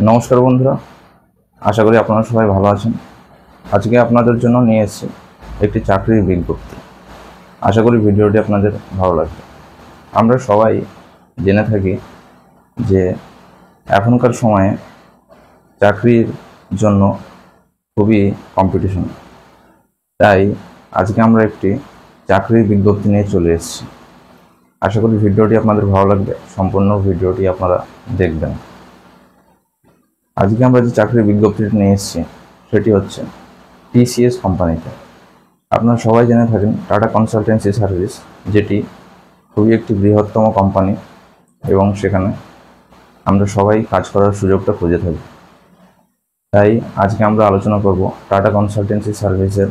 নমস্কার বন্ধুরা, আশা করি আপনারা সবাই ভালো আছেন। আজকে আপনাদের জন্য নিয়ে এসেছি একটি চাকরির বিজ্ঞপ্তি। আশা করি ভিডিওটি আপনাদের ভালো লাগবে। আমরা সবাই জেনে থাকি যে এখনকার সময়ে চাকরির জন্য খুবই কম্পিটিশন। তাই আজকে আমরা একটি চাকরির বিজ্ঞপ্তি নিয়ে চলে এসেছি। আশা করি ভিডিওটি আপনাদের ভালো লাগবে, সম্পূর্ণ ভিডিওটি আপনারা দেখবেন। আজকে আমরা যে চাকরির বিজ্ঞপ্তিটি নিয়ে এসেছি সেটি হচ্ছে টিসিএস কোম্পানিতে। আপনারা সবাই জেনে থাকেন টাটা কনসালটেন্সি সার্ভিস, যেটি খুবই একটি বৃহত্তম কোম্পানি এবং সেখানে আমরা সবাই কাজ করার সুযোগটা খুঁজে থাকি। তাই আজকে আমরা আলোচনা করব টাটা কনসালটেন্সি সার্ভিসের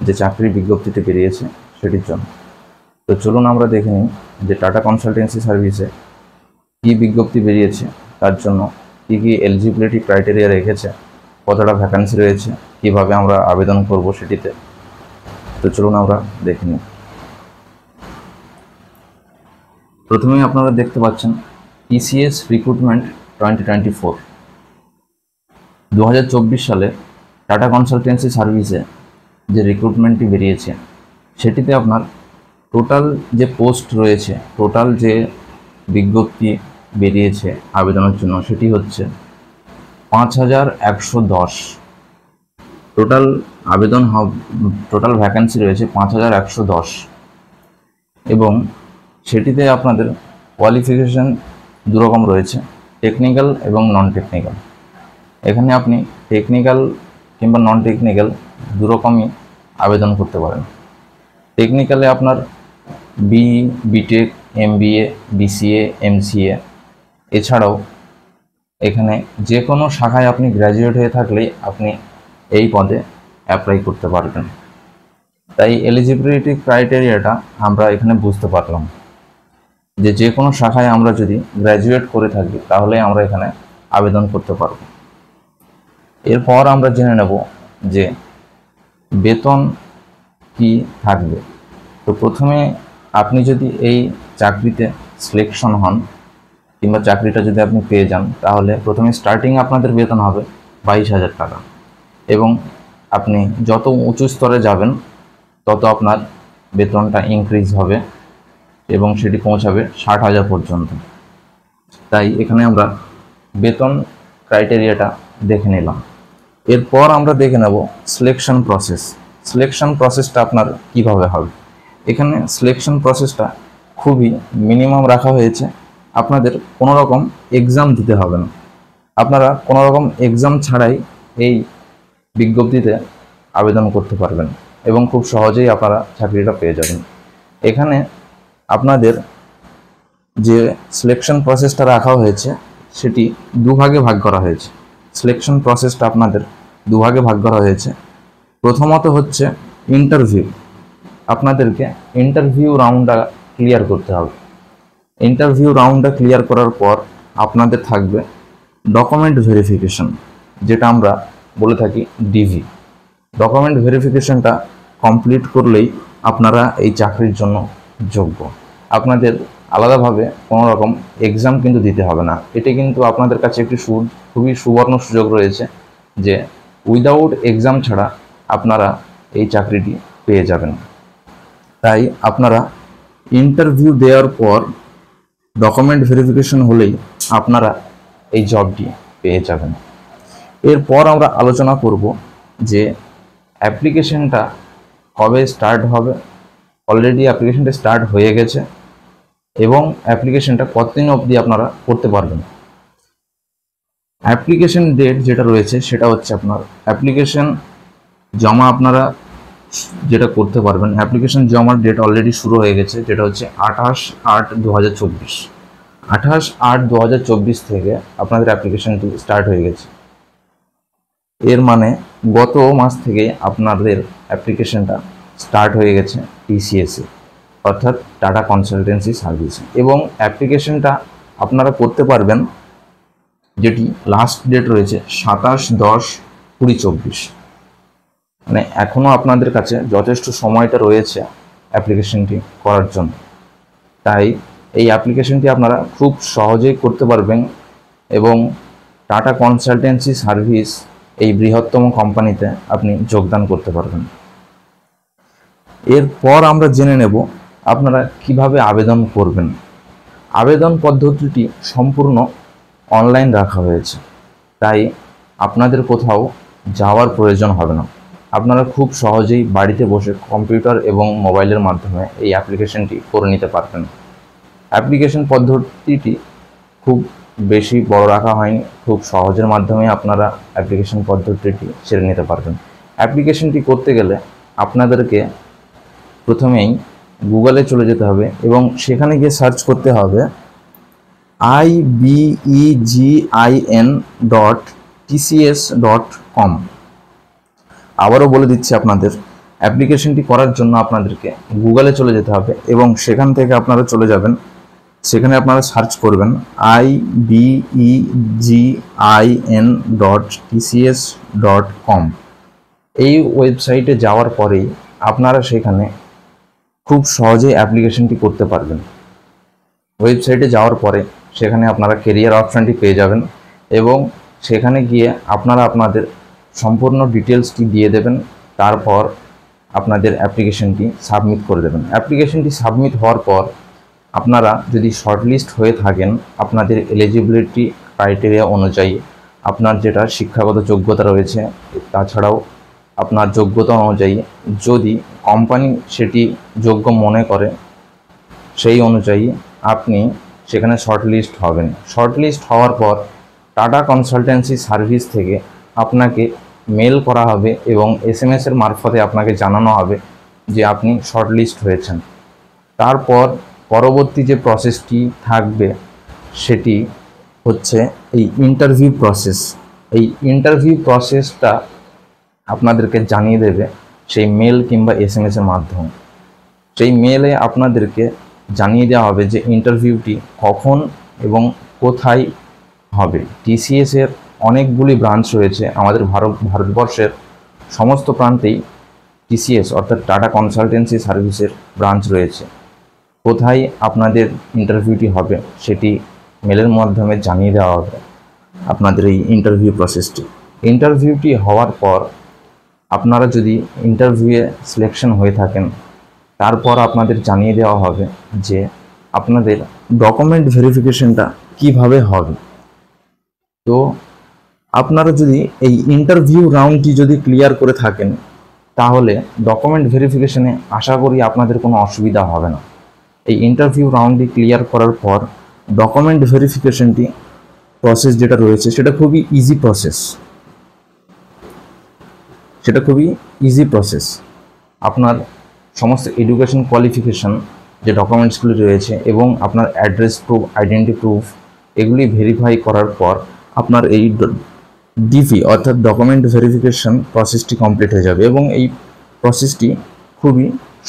যে চাকরির বিজ্ঞপ্তিটি বেরিয়েছে সেটির জন্য। তো চলুন আমরা দেখে নিই যে টাটা কনসালটেন্সি সার্ভিসে কী বিজ্ঞপ্তি বেরিয়েছে, তার জন্য কী কী এলিজিবিলিটি ক্রাইটেরিয়া রেখেছে, কতটা ভ্যাকান্সি রয়েছে, কীভাবে আমরা আবেদন করব সেটিতে। তো চলুন আমরা দেখে নিই। প্রথমেই আপনারা দেখতে পাচ্ছেন টিসিএস রিক্রুটমেন্ট 2024। 2024 সালে টাটা কনসালটেন্সি সার্ভিসে যে রিক্রুটমেন্টটি বেরিয়েছে সেটিতে আপনার টোটাল যে পোস্ট রয়েছে, টোটাল যে বিজ্ঞপ্তি বেরিয়েছে আবেদনের জন্য সেটি হচ্ছে 5110। টোটাল আবেদন টোটাল ভ্যাকান্সি রয়েছে 5110 এবং সেটিতে আপনাদের কোয়ালিফিকেশান দুরকম রয়েছে, টেকনিক্যাল এবং নন টেকনিক্যাল। এখানে আপনি টেকনিক্যাল কিংবা নন টেকনিক্যাল দুরকমই আবেদন করতে পারেন। টেকনিক্যালে আপনার বিটেক, এমবিএ, বিসিএ, এমসিএ, এছাড়াও এখানে যে কোনো শাখায় আপনি গ্র্যাজুয়েট হয়ে থাকলেই আপনি এই পদে অ্যাপ্লাই করতে পারবেন। তাই এলিজিবিলিটি ক্রাইটেরিয়াটা আমরা এখানে বুঝতে পারলাম যে যে কোনো শাখায় আমরা যদি গ্র্যাজুয়েট করে থাকি তাহলে আমরা এখানে আবেদন করতে পারব। এরপর আমরা জেনে নেব যে বেতন কি থাকবে। তো প্রথমে আপনি যদি এই চাকরিতে সিলেকশন হন কিংবা চাকরিটা যদি আপনি পেয়ে যান, তাহলে প্রথমে স্টার্টিং আপনাদের বেতন হবে 22,000 টাকা এবং আপনি যত উঁচু স্তরে যাবেন তত আপনার বেতনটা ইনক্রিজ হবে এবং সেটি পৌঁছাবে 60,000 পর্যন্ত। তাই এখানে আমরা বেতন ক্রাইটেরিয়াটা দেখে নিলাম। এরপর আমরা দেখে নেব সিলেকশন প্রসেস। সিলেকশন প্রসেসটা আপনার কিভাবে হবে। এখানে সিলেকশন প্রসেসটা খুবই মিনিমাম রাখা হয়েছে। আপনাদের কোনো রকম এক্সাম দিতে হবে না, আপনারা কোনো রকম এক্সাম ছাড়াই এই বিজ্ঞপ্তিতে আবেদন করতে পারবেন এবং খুব সহজেই আপনারা চাকরিটা পেয়ে যাবেন। এখানে আপনাদের যে সিলেকশন প্রসেসটা রাখা হয়েছে সেটি দুভাগে ভাগ করা হয়েছে। সিলেকশন প্রসেসটা আপনাদের দুভাগে ভাগ করা হয়েছে। প্রথমত হচ্ছে ইন্টারভিউ। আপনাদেরকে ইন্টারভিউ রাউন্ডটা ক্লিয়ার করতে হবে। ইন্টারভিউ রাউন্ডটা ক্লিয়ার করার পর আপনাদের থাকবে ডকুমেন্ট ভেরিফিকেশন, যেটা আমরা বলে থাকি ডিভি। ডকুমেন্ট ভেরিফিকেশনটা কমপ্লিট করলেই আপনারা এই চাকরির জন্য যোগ্য। আপনাদের আলাদাভাবে কোনো রকম এক্সাম কিন্তু দিতে হবে না। এটি কিন্তু আপনাদের কাছে একটি খুবই সুবর্ণ সুযোগ রয়েছে যে উইদাউট এক্সাম ছাড়া আপনারা এই চাকরিটি পেয়ে যাবেন। তাই আপনারা ইন্টারভিউ দেওয়ার পর ডকুমেন্ট ভেরিফিকেশন হলেই আপনারা এই জবটি পেয়ে যাবেন। এরপর আমরা আলোচনা করব যে অ্যাপ্লিকেশনটা কবে স্টার্ট হবে। অলরেডি অ্যাপ্লিকেশনটা স্টার্ট হয়ে গেছে এবং অ্যাপ্লিকেশনটা কতদিন অবধি আপনারা করতে পারবেন। অ্যাপ্লিকেশন ডেট যেটা রয়েছে সেটা হচ্ছে আপনার অ্যাপ্লিকেশন জমা আপনারা যেটা করতে পারবেন। অ্যাপ্লিকেশন জমার ডেট অলরেডি শুরু হয়ে গেছে, যেটা হচ্ছে 28/8/2024। 28/8/2024 থেকে আপনাদের অ্যাপ্লিকেশনটি স্টার্ট হয়ে গেছে। এর মানে গত মাস থেকে আপনাদের অ্যাপ্লিকেশনটা স্টার্ট হয়ে গেছে টিসিএসে, অর্থাৎ টাটা কনসালটেন্সি সার্ভিসে। এবং অ্যাপ্লিকেশনটা আপনারা করতে পারবেন, যেটি লাস্ট ডেট রয়েছে 27/10/2024। মানে এখনও আপনাদের কাছে যথেষ্ট সময়টা রয়েছে অ্যাপ্লিকেশনটি করার জন্য। তাই এই অ্যাপ্লিকেশনটি আপনারা খুব সহজেই করতে পারবেন এবং টাটা কনসালটেন্সি সার্ভিস এই বৃহত্তম কোম্পানিতে আপনি যোগদান করতে পারবেন। এরপর আমরা জেনে নেব আপনারা কিভাবে আবেদন করবেন। আবেদন পদ্ধতিটি সম্পূর্ণ অনলাইন রাখা হয়েছে, তাই আপনাদের কোথাও যাওয়ার প্রয়োজন হবে না। আপনারা খুব সহজেই বাড়িতে বসে কম্পিউটার এবং মোবাইলের মাধ্যমে এই অ্যাপ্লিকেশনটি করে নিতে পারবেন। অ্যাপ্লিকেশন পদ্ধতিটি খুব বেশি বড় রাখা হয়নি, খুব সহজের মাধ্যমে আপনারা অ্যাপ্লিকেশন পদ্ধতিটি সেরে নিতে পারবেন। অ্যাপ্লিকেশনটি করতে গেলে আপনাদেরকে প্রথমেই গুগলে চলে যেতে হবে এবং সেখানে গিয়ে সার্চ করতে হবে ibegin.tcs.com। আবারও বলে দিচ্ছি আপনাদের, অ্যাপ্লিকেশনটি করার জন্য আপনাদেরকে গুগলে চলে যেতে হবে এবং সেখান থেকে আপনারা চলে যাবেন, সেখানে আপনারা সার্চ করবেন ibegin.tcs.com। এই ওয়েবসাইটে যাওয়ার পরেই আপনারা সেখানে খুব সহজেই অ্যাপ্লিকেশনটি করতে পারবেন। ওয়েবসাইটে যাওয়ার পরে সেখানে আপনারা কেরিয়ার অপশানটি পেয়ে যাবেন এবং সেখানে গিয়ে আপনারা আপনাদের সম্পূর্ণ ডিটেলসটি দিয়ে দেবেন। তারপর আপনাদের অ্যাপ্লিকেশনটি সাবমিট করে দেবেন। অ্যাপ্লিকেশনটি সাবমিট হওয়ার পর আপনারা যদি শর্টলিস্ট হয়ে থাকেন, আপনাদের এলিজিবিলিটি ক্রাইটেরিয়া অনুযায়ী আপনার যেটা শিক্ষাগত যোগ্যতা রয়েছে, তাছাড়াও আপনার যোগ্যতা অনুযায়ী যদি কোম্পানি সেটি যোগ্য মনে করে, সেই অনুযায়ী আপনি সেখানে শর্টলিস্ট হবেন। শর্টলিস্ট হওয়ার পর টাটা কনসালটেন্সি সার্ভিস থেকে আপনাকে মেল করা হবে এবং SMS-এর মারফতে আপনাকে জানানো হবে যে আপনি শর্টলিস্ট হয়েছেন। তারপর পরবর্তী যে প্রসেসটি থাকবে সেটি হচ্ছে এই ইন্টারভিউ প্রসেস। এই ইন্টারভিউ প্রসেসটা আপনাদেরকে জানিয়ে দেবে সেই মেল কিংবা SMS-এর মাধ্যমে। সেই মেলে আপনাদেরকে জানিয়ে দেওয়া হবে যে ইন্টারভিউটি কখন এবং কোথায় হবে। TCS-এর অনেকগুলি ব্রাঞ্চ রয়েছে, আমাদের ভারতবর্ষের সমস্ত প্রান্তেই TCS অর্থাৎ টাটা কনসালটেন্সি সার্ভিসের ব্রাঞ্চ রয়েছে। কোথায় আপনাদের ইন্টারভিউটি হবে সেটি মেলের মাধ্যমে জানিয়ে দেওয়া হবে আপনাদের এই ইন্টারভিউ প্রসেসটি। ইন্টারভিউটি হওয়ার পর আপনারা যদি ইন্টারভিউয়ে সিলেকশন হয়ে থাকেন, তারপর আপনাদের জানিয়ে দেওয়া হবে যে আপনাদের ডকুমেন্ট ভেরিফিকেশনটা কিভাবে হবে। তো আপনারা যদি এই ইন্টারভিউ রাউন্ডটি যদি ক্লিয়ার করে থাকেন, তাহলে ডকুমেন্ট ভেরিফিকেশনে আশা করি আপনাদের কোনো অসুবিধা হবে না। এই ইন্টারভিউ রাউন্ডটি ক্লিয়ার করার পর ডকুমেন্ট ভেরিফিকেশনটি প্রসেস যেটা রয়েছে সেটা খুবই ইজি প্রসেস। আপনার সমস্ত এডুকেশন কোয়ালিফিকেশন যে ডকুমেন্টসগুলি রয়েছে এবং আপনার অ্যাড্রেস প্রুফ, আইডেন্টি প্রুফ, এগুলি ভেরিফাই করার পর আপনার এই ডিপি অর্থাৎ ডকুমেন্ট ভেরিফিকেশন প্রসেসটি কমপ্লিট হয়ে যাবে এবং এই প্রসেসটি খুবই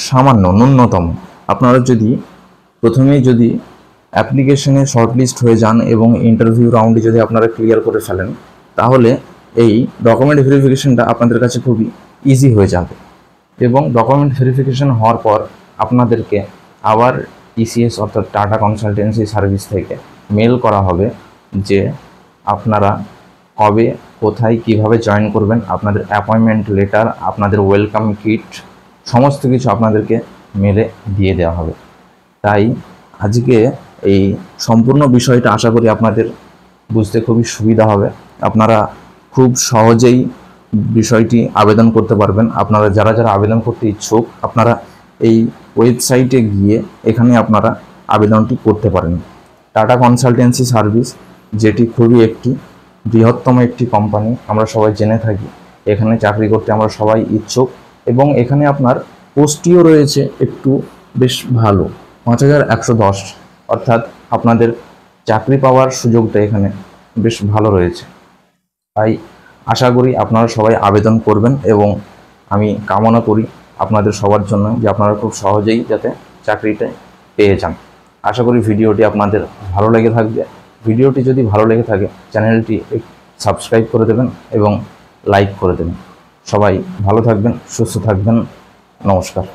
সামান্য, ন্যূনতম। আপনারা যদি প্রথমেই যদি অ্যাপ্লিকেশনে শর্টলিস্ট হয়ে যান এবং ইন্টারভিউ রাউন্ডে যদি আপনারা ক্লিয়ার করে ফেলেন, তাহলে এই ডকুমেন্ট ভেরিফিকেশনটা আপনাদের কাছে খুবই ইজি হয়ে যাবে। এবং ডকুমেন্ট ভেরিফিকেশন হওয়ার পর আপনাদেরকে আবার TCS অর্থাৎ টাটা কনসালটেন্সি সার্ভিস থেকে মেল করা হবে যে আপনারা কবে, কোথায়, কিভাবে জয়েন করবেন, আপনাদের অ্যাপয়েন্টমেন্ট লেটার, আপনাদের ওয়েলকাম কিট, সমস্ত কিছু আপনাদেরকে মেলে দিয়ে দেওয়া হবে। তাই আজকে এই সম্পূর্ণ বিষয়টা আশা করি আপনাদের বুঝতে খুবই সুবিধা হবে। আপনারা খুব সহজেই বিষয়টি আবেদন করতে পারবেন। আপনারা যারা আবেদন করতে ইচ্ছুক, আপনারা এই ওয়েবসাইটে গিয়ে এখানে আপনারা আবেদনটি করতে পারেন। টাটা কনসালটেন্সি সার্ভিস যেটি খুবই একটি বৃহত্তম একটি কোম্পানি, আমরা সবাই জেনে থাকি। এখানে চাকরি করতে আমরা সবাই ইচ্ছুক এবং এখানে আপনার পোস্টটিও রয়েছে একটু বেশ ভালো, 5110, অর্থাৎ আপনাদের চাকরি পাওয়ার সুযোগটা এখানে বেশ ভালো রয়েছে। তাই আশা করি আপনারা সবাই আবেদন করবেন এবং আমি কামনা করি আপনাদের সবার জন্য যে আপনারা খুব সহজেই যাতে চাকরিটা পেয়ে যান। আশা করি ভিডিওটি আপনাদের ভালো লেগে থাকবে। ভিডিওটি যদি ভালো লেগে থাকে চ্যানেলটি সাবস্ক্রাইব করে দেবেন এবং লাইক করে দেবেন। সবাই ভালো থাকবেন, সুস্থ থাকবেন। নমস্কার।